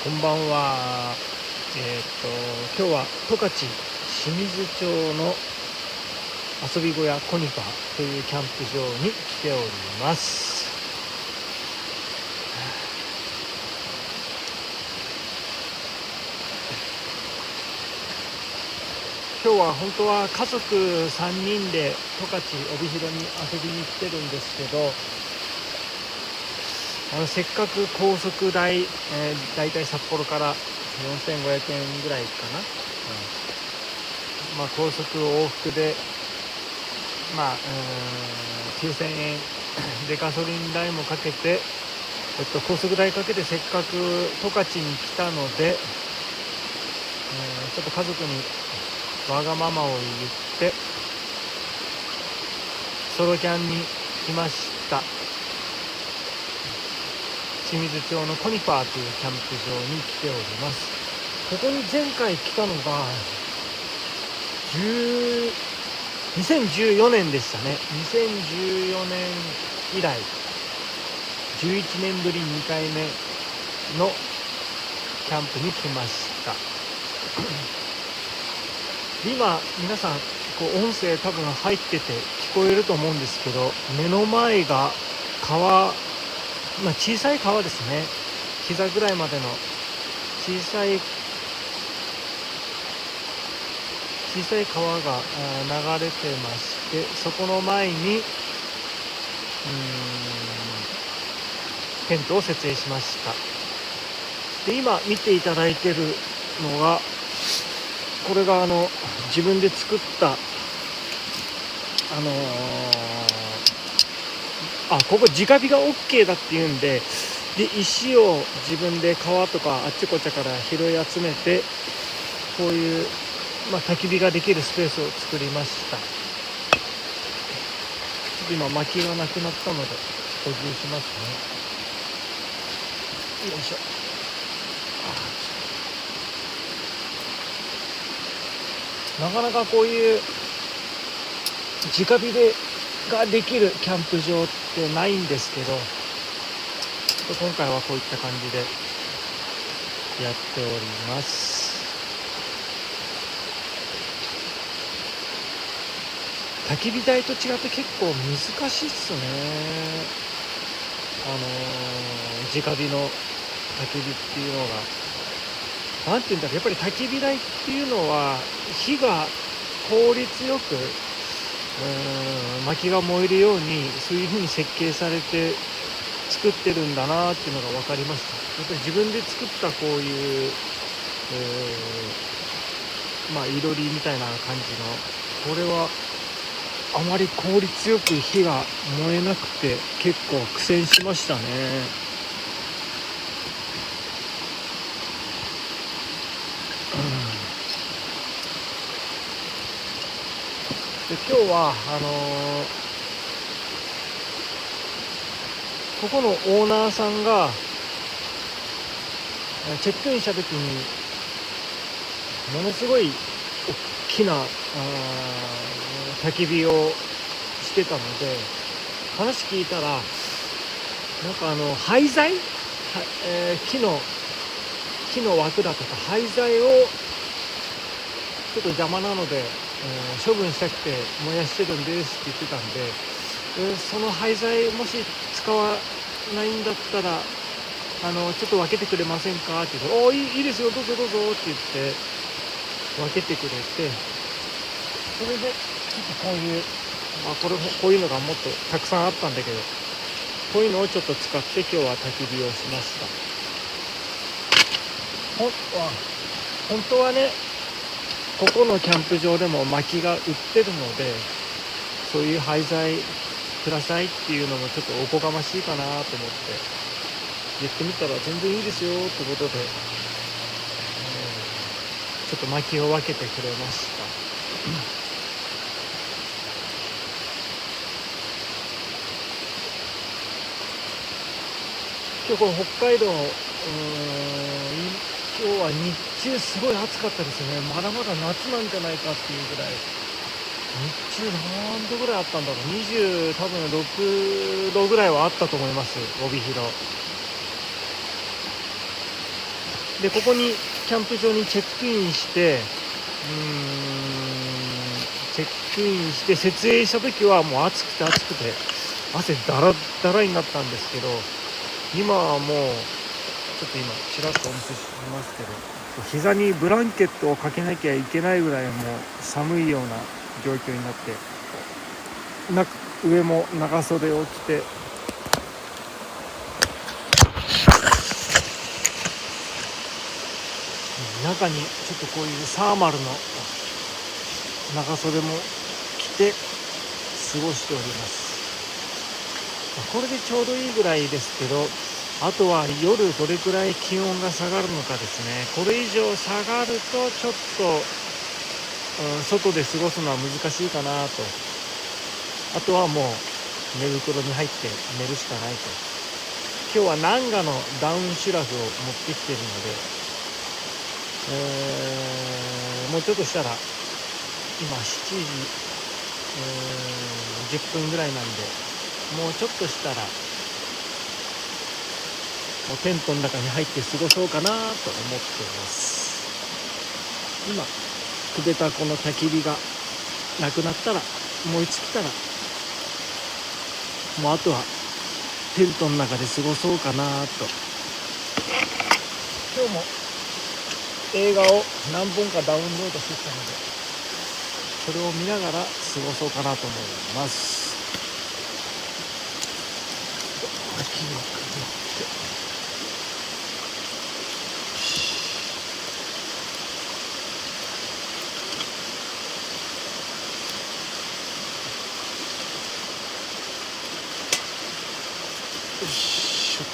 こんばんは。今日は十勝清水町の遊び小屋コニファというキャンプ場に来ております。今日は本当は家族3人で十勝帯広に遊びに来てるんですけど、せっかく高速代、だいたい札幌から4500円ぐらいかな、高速往復で、9000円でガソリン代もかけて、高速代かけてせっかく十勝に来たので、ちょっと家族にわがままを言ってソロキャンに来ました。清水町のコニファーというキャンプ場に来ております。ここに前回来たのが2014年でしたね。2014年以来11年ぶり2回目のキャンプに来ました。今皆さん音声多分入ってて聞こえると思うんですけど、目の前が川、小さい川ですね。膝ぐらいまでの小さい川が流れてまして、そこの前にテントを設営しました。で、今見ていただいてるのが、これが自分で作ったここ直火が OK だっていうんで、石を自分で川とかあっちこっちから拾い集めて、こういう、焚き火ができるスペースを作りました。ちょっと今薪がなくなったので補充しますね。よいしょ。なかなかこういう直火ができるキャンプ場ってないんですけど、今回はこういった感じでやっております。焚き火台と違って結構難しいっすね。直火の焚き火っていうのが、なんていうんだろう、やっぱり焚き火台っていうのは火が効率よく薪が燃えるように、そういう風に設計されて作ってるんだなっていうのが分かりました。やっぱり自分で作ったこういう、いろりみたいな感じの、これはあまり効率よく火が燃えなくて結構苦戦しましたね。で、今日はここのオーナーさんがチェックインした時にものすごい大きな焚き火をしてたので、話聞いたら廃材、木の枠だとか廃材をちょっと邪魔なので、処分したくて燃やしてるんですって言ってたんで、その廃材もし使わないんだったらちょっと分けてくれませんかって言って、いいですよ、どうぞどうぞって言って分けてくれて、それでちょっとこういうのがもっとたくさんあったんだけど、こういうのをちょっと使って今日は焚き火をしました。本当はね、ここのキャンプ場でも薪が売ってるので、そういう廃材くださいっていうのもちょっとおこがましいかなと思って言ってみたら、全然いいですよってことで、ちょっと薪を分けてくれました。今日この北海道、今日は日中すごい暑かったですね。まだまだ夏なんじゃないかっていうぐらい、日中何度ぐらいあったんだろう。多分6度ぐらいはあったと思います、帯広。でここにキャンプ場にチェックインして設営した時はもう暑くて汗だらだらになったんですけど、今はもうちょっと今ちらっとお見せしますけど、膝にブランケットをかけなきゃいけないぐらいもう寒いような状況になって、上も長袖を着て、中にちょっとこういうサーマルの長袖も着て過ごしております。これでちょうどいいぐらいですけど、あとは夜どれくらい気温が下がるのかですね。これ以上下がるとちょっと、外で過ごすのは難しいかなと。あとはもう寝袋に入って寝るしかないと。今日はナンガのダウンシュラフを持ってきているので、もうちょっとしたら今7時、10分ぐらいなんで、もうちょっとしたらもうテントの中に入って過ごそうかなと思っています。今くべたこの焚き火がなくなったら、燃え尽きたらもうあとはテントの中で過ごそうかなと。今日も映画を何本かダウンロードしてきたので、それを見ながら過ごそうかなと思います。焚き火をかぶって、よいしょと。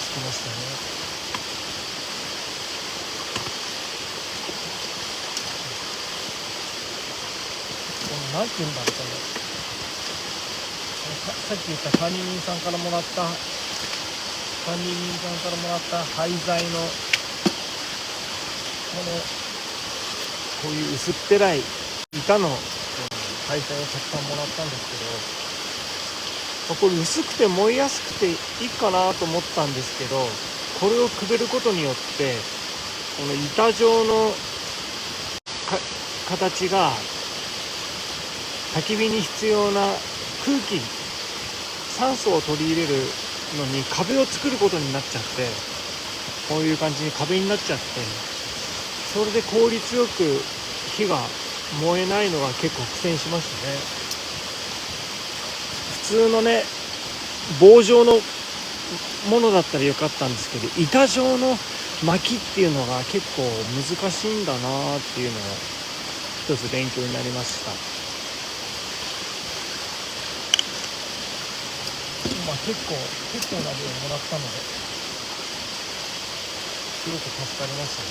つきましたね。なんて言うんだろう、これさっき言った管理人さんからもらった廃材のこういう薄っぺらい板の廃材をたくさんもらったんですけど、これ薄くて燃えやすくていいかなと思ったんですけど、これをくべることによってこの板状の形が焚き火に必要な空気、酸素を取り入れるのに壁を作ることになっちゃって、こういう感じに壁になっちゃって、それで効率よく火が燃えないのが結構苦戦しましたね。普通のね、棒状のものだったらよかったんですけど、板状の薪っていうのが結構難しいんだなっていうのが一つ勉強になりました。結構な量もらったのですごく助かりましたね。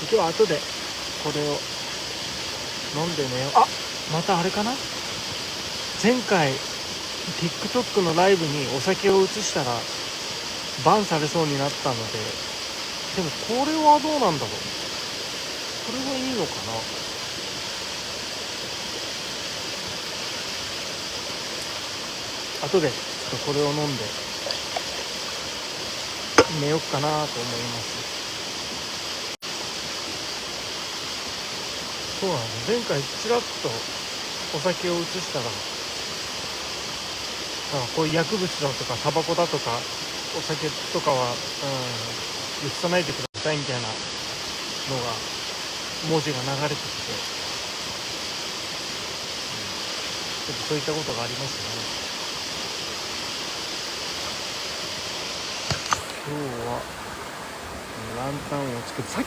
今日は後でこれを飲んで寝よう。またあれかな、前回 TikTok のライブにお酒を移したらバンされそうになったので、でもこれはどうなんだろう、これはいいのかな。後でちょっとこれを飲んで寝ようかなと思います。そうなんです。前回ちらっとお酒を移したら、こういう薬物だとかタバコだとかお酒とかは、移さないでくださいみたいなのが文字が流れてきて、ちょっとそういったことがありますね。今日はランタンをつけて、さっ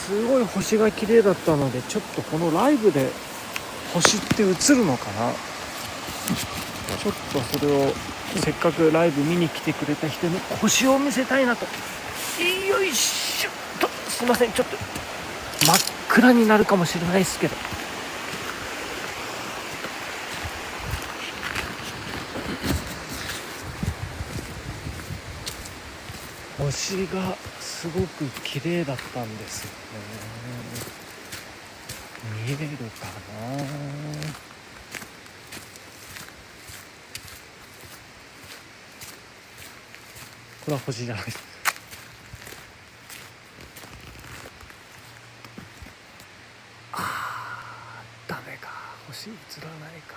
すごい星が綺麗だったので、ちょっとこのライブで星って映るのかな。ちょっとそれをせっかくライブ見に来てくれた人に星を見せたいなと。よいしょっと、すいません、ちょっと真っ暗になるかもしれないですけど、星がすごく綺麗だったんですよね。見えるかな。これは星じゃないです。ダメか、星映らないか。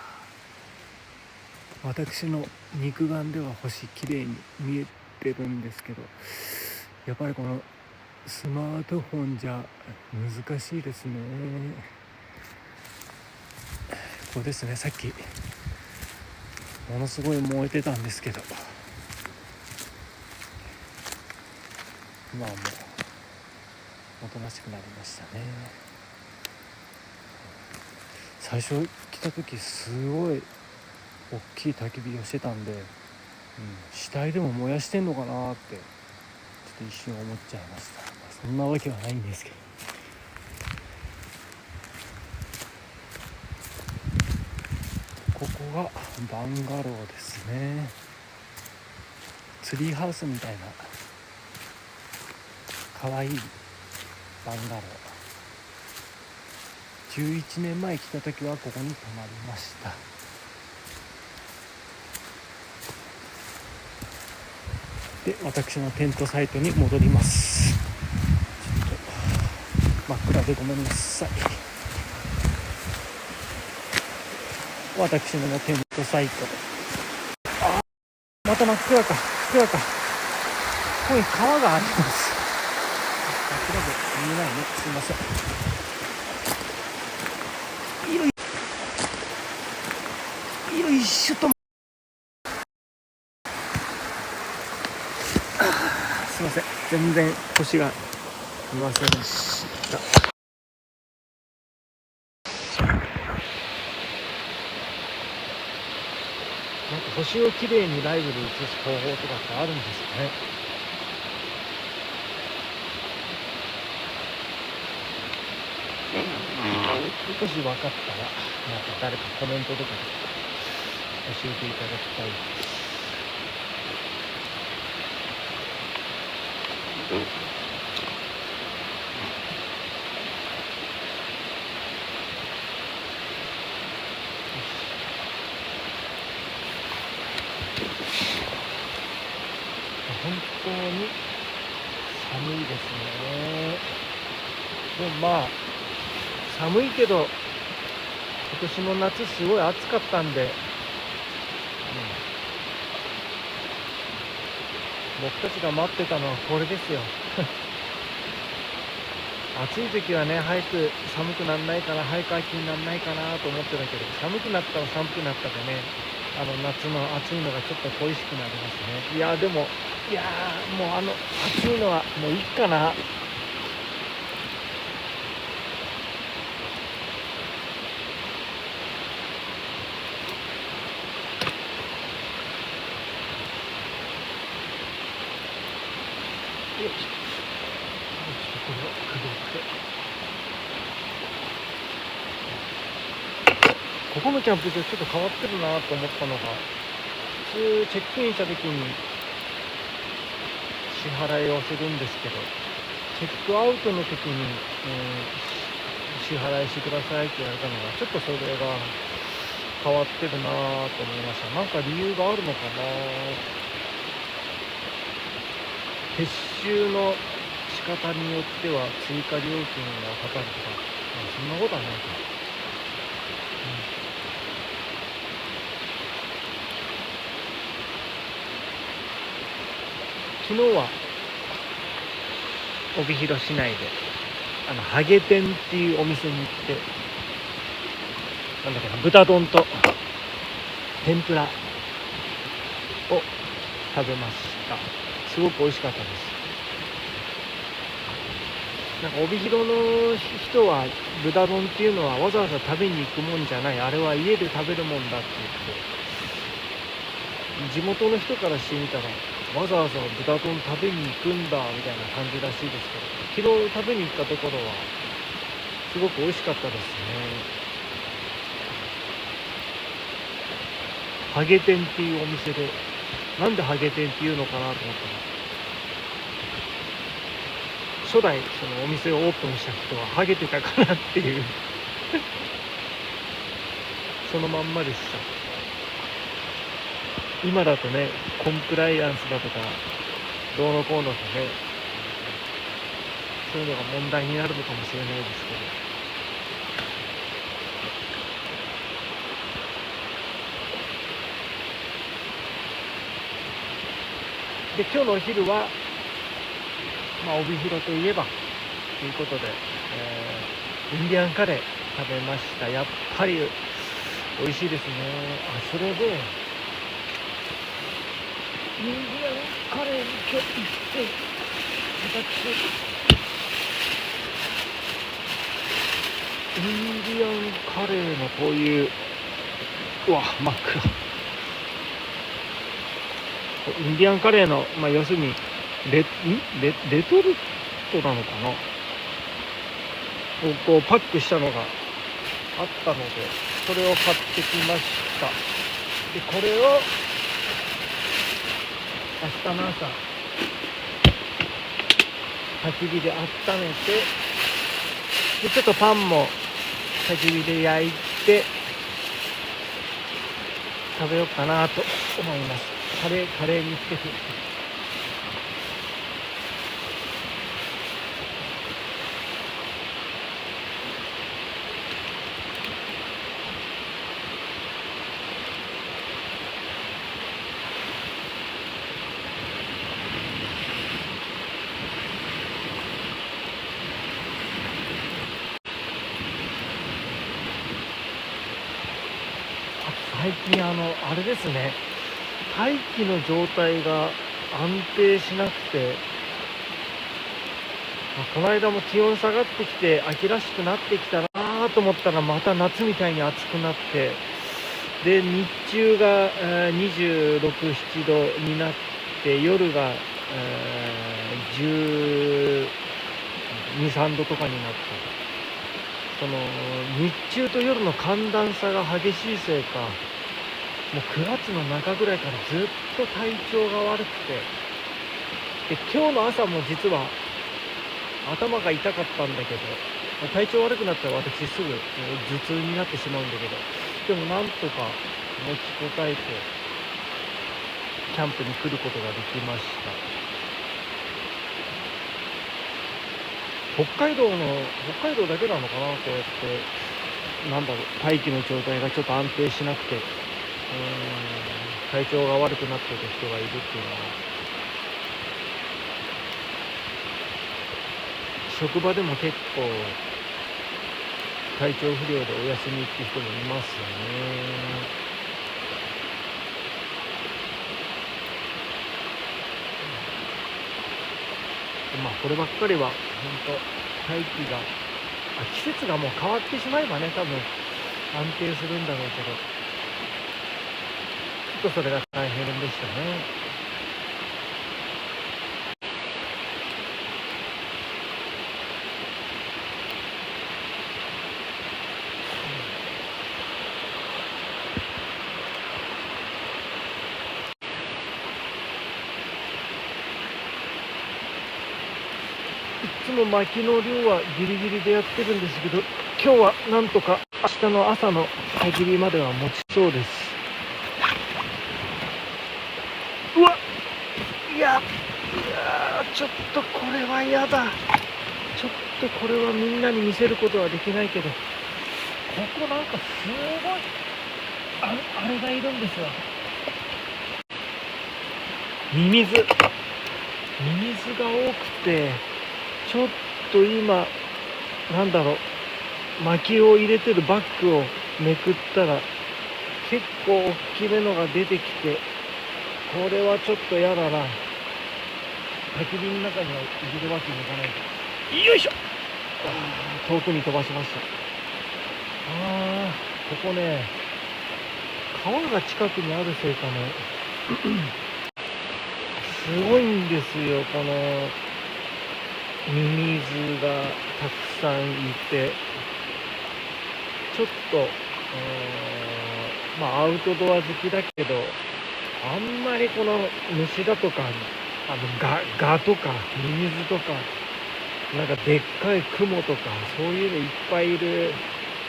私の肉眼では星綺麗に見えてるんですけど、やっぱりこのスマートフォンじゃ難しいですね。これですね、さっきものすごい燃えてたんですけど、今はもうおとなしくなりましたね。最初来た時すごい大きい焚き火をしてたんで、死体でも燃やしてんのかなってちょっと一瞬思っちゃいました。そんなわけはないんですけど。ここがバンガローですね。ツリーハウスみたいなかわいいバンガロー。11年前来た時はここに泊まりました。で、私のテントサイトに戻ります。ちょっと真っ暗でごめんなさい。私のテントサイト、また真っ暗か。ここに川があります。真っ暗で見えないね、すいません。よいしょと。すいません、全然星が見ませんでした。なんか星をきれいにライブで映す方法とかってあるんですかね。少し分かったらまた誰かコメントとかで教えていただきたいです。本当に寒いですね。でもまあ寒いけど今年の夏すごい暑かったんで、僕たちが待ってたのはこれですよ。暑い時はね、早く寒くならないかな、早く秋にならないかなと思ってたけど、寒くなったら寒くなったでね、夏の暑いのがちょっと恋しくなりますね。でももう暑いのはもういいかな。これをくぐって、ここのキャンプ場ちょっと変わってるなと思ったのが、普通チェックインした時に支払いをするんですけど、チェックアウトの時に、支払いしてくださいって言われたのが、ちょっとそれが変わってるなと思いました。なんか理由があるのかな。撤収の仕方によっては追加料金がかかるとか、そんなことはないか。昨日は帯広市内でハゲ店っていうお店に行って、なんだっけな、豚丼と天ぷらを食べました。すごく美味しかったです。なんか帯広の人は豚丼っていうのはわざわざ食べに行くもんじゃない、あれは家で食べるもんだって言って、地元の人からしてみたらわざわざ豚丼食べに行くんだみたいな感じらしいですけど、昨日食べに行ったところはすごく美味しかったですね。ハゲ店っていうお店で、なんでハゲ店っていうのかなと思ったら、初代そのお店をオープンした人はハゲてたからっていうそのまんまでした。今だとね、コンプライアンスだとかどうのこうのとね、そういうのが問題になるのかもしれないですけど、で今日のお昼は、帯広といえばということで、インディアンカレー食べました。やっぱり美味しいですね。それでインディアンカレーに今日行って、私インディアンカレーのこういう、うわ真っ暗、インディアンカレーの、要するにレトルトなのかなをこうパックしたのがあったので、それを買ってきました。でこれを明日の朝焚き火で温めて、でちょっとパンも焚き火で焼いて食べようかなと思います。カレーにつけて。最近あれですね、大気の状態が安定しなくて、この間も気温下がってきて秋らしくなってきたなと思ったら、また夏みたいに暑くなって、で日中が26、7度になって、夜が12、13度とかになって、その日中と夜の寒暖差が激しいせいか、もう9月の中ぐらいからずっと体調が悪くて、で今日の朝も実は頭が痛かったんだけど、体調悪くなったら私すぐ頭痛になってしまうんだけど、でもなんとか持ちこたえてキャンプに来ることができました。北海道だけなのかな、こうやって大気の状態がちょっと安定しなくて、体調が悪くなっている人がいるっていうのは、職場でも結構体調不良でお休みっていう人もいますよね。こればっかりは本当大気が季節がもう変わってしまえばね、多分安定するんだろうけど、ちょっとそれが大変でしたね。いつも薪の量はギリギリでやってるんですけど、今日はなんとか明日の朝の焚き火までは持ちそうです。うわっ、いやちょっとこれは嫌だ。ちょっとこれはみんなに見せることはできないけど、ここなんかすごいあれがいるんですよ。ミミズが多くて、ちょっと今薪を入れてるバッグをめくったら結構大きめのが出てきて、これはちょっと嫌だな。焚き火の中には入れるわけにいかない。よいしょ。遠くに飛ばしました。ここね、川が近くにあるせいかね、すごいんですよ、このミミズがたくさんいて、ちょっとアウトドア好きだけど、あんまりこの虫だとかガとかミミズとか、なんかでっかいクモとかそういうのいっぱいいる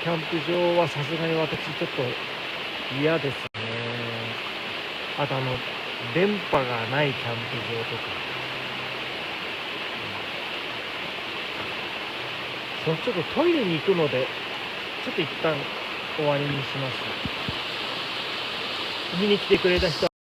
キャンプ場はさすがに私ちょっと嫌ですね。あと電波がないキャンプ場とか、ちょっとトイレに行くので、ちょっと一旦終わりにします。見に来てくれた人